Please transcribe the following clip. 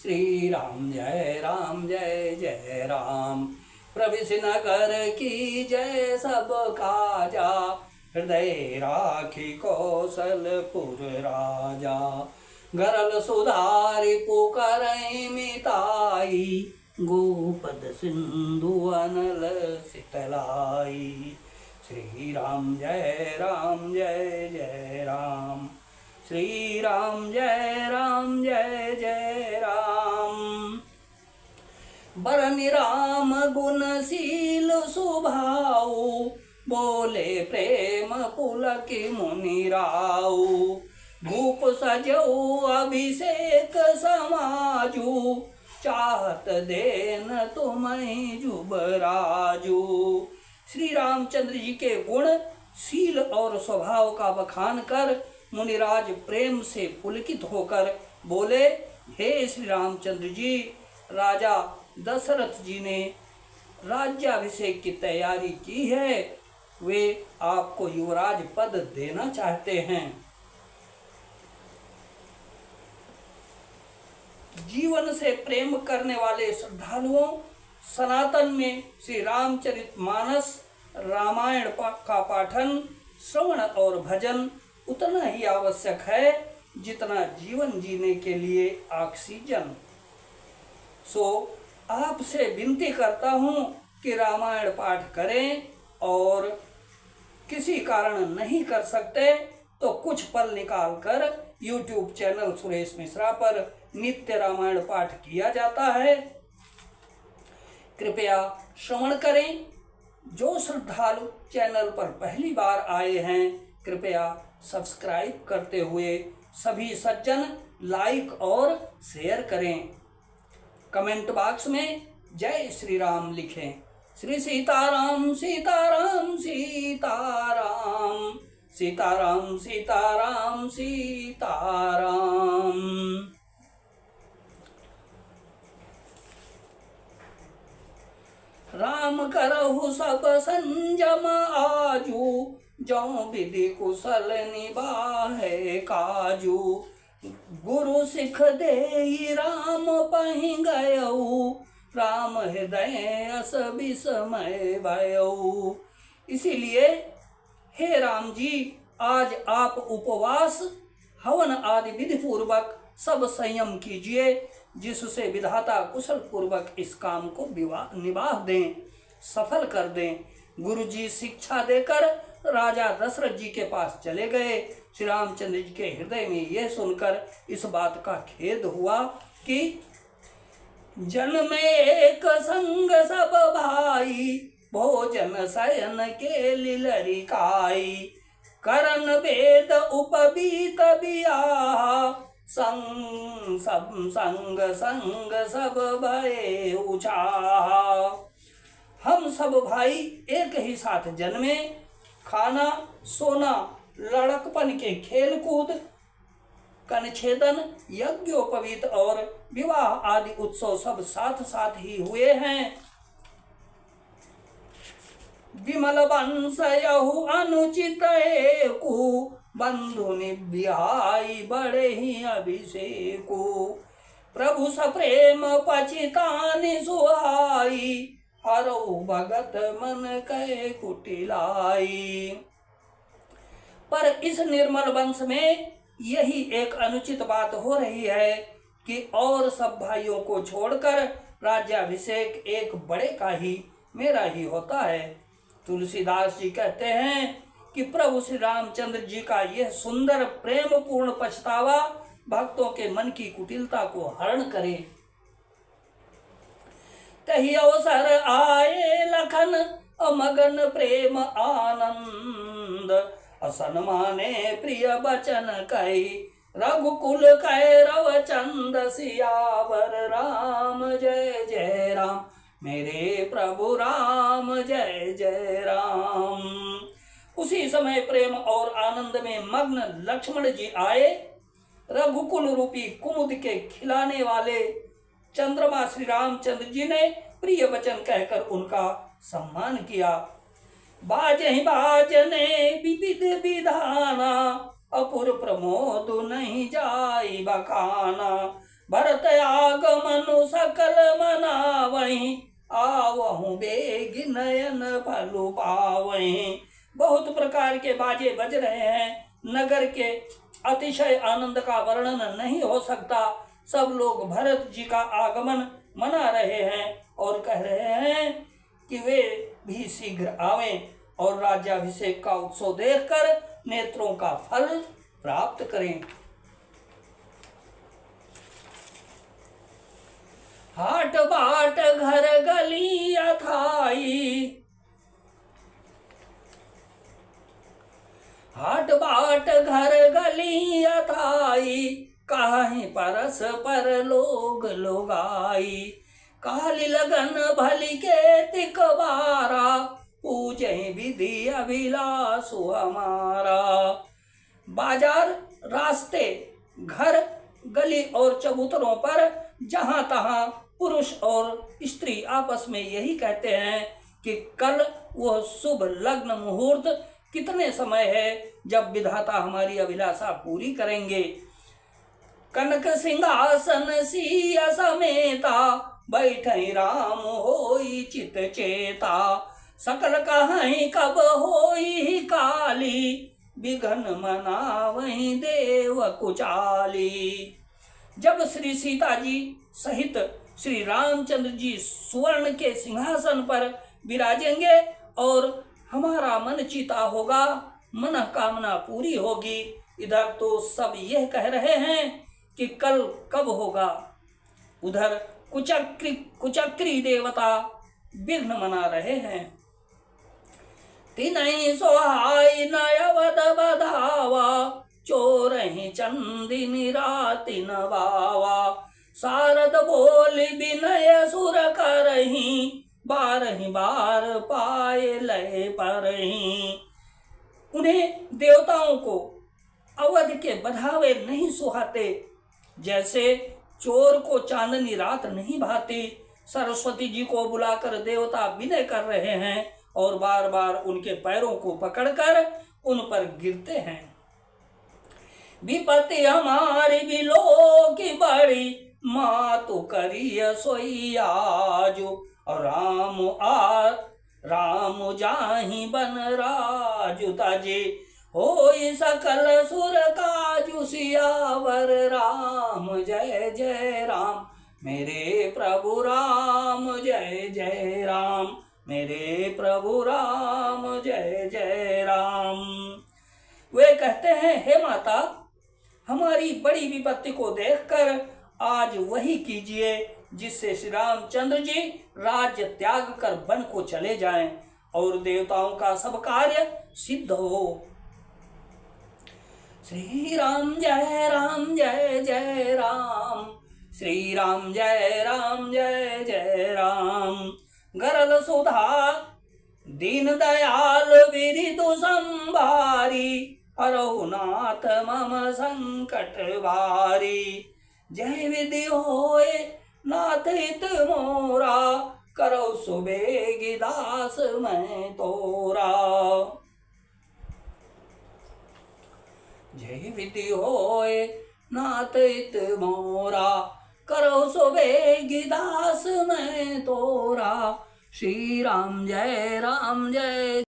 श्री राम जय जय राम। प्रविश नगर की जय सब काजा, हृदय राखी कौशलपुर राजा। गरल सुधारि पुकारई मिताई, गोपद सिंधु अनल सितलाई। श्री राम जय जय राम। श्री राम जय जय राम। बरनि राम गुणशील सुभाऊ, बोले प्रेम पुलकि मुनि राऊ। भूप सजऊ अभिषेक समाजू, चाहत देन तुम्हें जुबराजू। श्री रामचंद्र जी के गुण, शील और स्वभाव का बखान कर मुनिराज प्रेम से पुलकित होकर बोले, हे श्री रामचंद्र जी, राजा दशरथ जी ने राज्याभिषेक की तैयारी की है, वे आपको युवराज पद देना चाहते हैं। जीवन से प्रेम करने वाले श्रद्धालुओं, सनातन में श्री रामचरितमानस रामायण का पाठन, श्रवण और भजन उतना ही आवश्यक है जितना जीवन जीने के लिए ऑक्सीजन। सो आपसे विनती करता हूँ कि रामायण पाठ करें, और किसी कारण नहीं कर सकते तो कुछ पल निकालकर YouTube चैनल सुरेश मिश्रा पर नित्य रामायण पाठ किया जाता है, कृपया श्रवण करें। जो श्रद्धालु चैनल पर पहली बार आए हैं, कृपया सब्सक्राइब करते हुए सभी सज्जन लाइक और शेयर करें। कमेंट बॉक्स में जय श्री राम लिखें। श्री सीताराम सीताराम सीताराम, सीताराम सीताराम सीताराम। राम करहु सब संजम आजू, जौं विधि कुशल निबाहे काजू। गुरु सिख देई राम पहि गयऊ, राम हृदय अस विस्मय भयऊ। इसीलिए हे राम जी, आज आप उपवास हवन आदि विधि पूर्वक सब संयम कीजिए, जिससे विधाता कुशल पूर्वक इस काम को निभा दें, सफल कर दें। गुरु जी शिक्षा देकर राजा दशरथ जी के पास चले गए। श्री रामचंद्र जी के हृदय में यह सुनकर इस बात का खेद हुआ कि जन में एक संग सब भाई, भोजन शयन के लिलरि खाई। करन वेद उपबीत बियाह, संग सब भय उछाह। हम सब भाई एक ही साथ जन्मे, खाना सोना लड़कपन के खेल कूद, कनछेदन यज्ञोपवीत और विवाह आदि उत्सव सब साथ साथ ही हुए हैं। विमल वंश यहु अनुचित एकु, बंधु निव्याई बड़े ही अभिषेकु। प्रभु सप्रेम पचितानि सुहाई, हरऊ भगत मन कै कुटिलाई। पर इस निर्मल वंश में यही एक अनुचित बात हो रही है कि और सब भाइयों को छोड़कर राज्याभिषेक एक बड़े का ही, मेरा ही होता है। तुलसीदास जी कहते हैं कि प्रभु श्री रामचंद्र जी का यह सुंदर प्रेम पूर्ण पछतावा भक्तों के मन की कुटिलता को हरण करे। तही अवसर आए लखन, अमगन प्रेम आनंद। असन माने प्रिय बचन कही, रघुकुल कैरव चंद सियावर राम जय जय राम। मेरे प्रभु राम जय जय राम। उसी समय प्रेम और आनंद में मग्न लक्ष्मण जी आए। रघुकुल रूपी कुमुद के खिलाने वाले चंद्रमा श्री रामचंद्र जी ने प्रिय वचन कहकर उनका सम्मान किया। बाजहि बाजने विविध विधाना, अपुर प्रमोद नहीं जाई बखाना। भरत आगमनु सकल मनावहीं, आवहु बेग नयन फल पावहीं। बहुत प्रकार के बाजे बज रहे हैं, नगर के अतिशय आनंद का वर्णन नहीं हो सकता। सब लोग भरत जी का आगमन मना रहे हैं और कह रहे हैं कि वे भी शीघ्र आवें और राज्याभिषेक का उत्सव देखकर नेत्रों का फल प्राप्त करें। हाट बाट घर गली अथाई, हाट बाट घर गली अथाई, काहीं परस पर लोग लोगाई। काली लगन भली के तिकबारा, पूजे विधि अभिलाषु हमारा। बाजार, रास्ते, घर, गली और चबूतरों पर जहां तहां पुरुष और स्त्री आपस में यही कहते हैं कि कल वह शुभ लग्न मुहूर्त कितने समय है जब विधाता हमारी अभिलाषा पूरी करेंगे। कनक सिंहासन सिया समेता, बैठई राम होई चित चेता। सकल कहीं कब होई काली, बिघन मनावहीं देव कुचाली। जब श्री सीता जी सहित श्री रामचंद्र जी सुवर्ण के सिंहासन पर विराजेंगे और हमारा मन चिता होगा, मन कामना पूरी होगी। इधर तो सब यह कह रहे हैं कि कल कब होगा, उधर कुचक्री देवता विघ्न मना रहे हैं। तिनहि सोहाई नयवद बधावा, चोरहि चंदिनी राति नवावा। शारद बोल विनय सुर करहीं, बारहि बार पाए लय परहीं। उन्हें देवताओं को अवध के बधावे नहीं सुहाते, जैसे चोर को चांदनी रात नहीं भाती। सरस्वती जी को बुलाकर देवता विनय कर रहे हैं और बार बार उनके पैरों को पकड़कर उन पर गिरते हैं। विपत्ति हमारी बिलो की बड़ी, मातु करिय सोई आजो। और राम जाहि बन राजु ताजे, होई सकल सुर काजु सियावर। राम जय जय राम, मेरे प्रभु राम जय जय राम, मेरे प्रभु राम जय जय राम। वे कहते हैं, हे माता, हमारी बड़ी विपत्ति को देखकर आज वही कीजिए जिससे श्री रामचंद्र जी राज्य त्याग कर वन को चले जाएं और देवताओं का सब कार्य सिद्ध हो। श्री राम जय जय राम, श्री राम जय जय राम। गरल सुधा दीन दयाल विरिदु संभारी, हरहुनाथ मम संकट भारी। जय विधि होए नाथ हित मोरा, करो सुबेगी दास मैं तोरा। जय विधि होए नाथ हित मोरा, करो सुबेगी दास मैं तोरा। श्री राम जय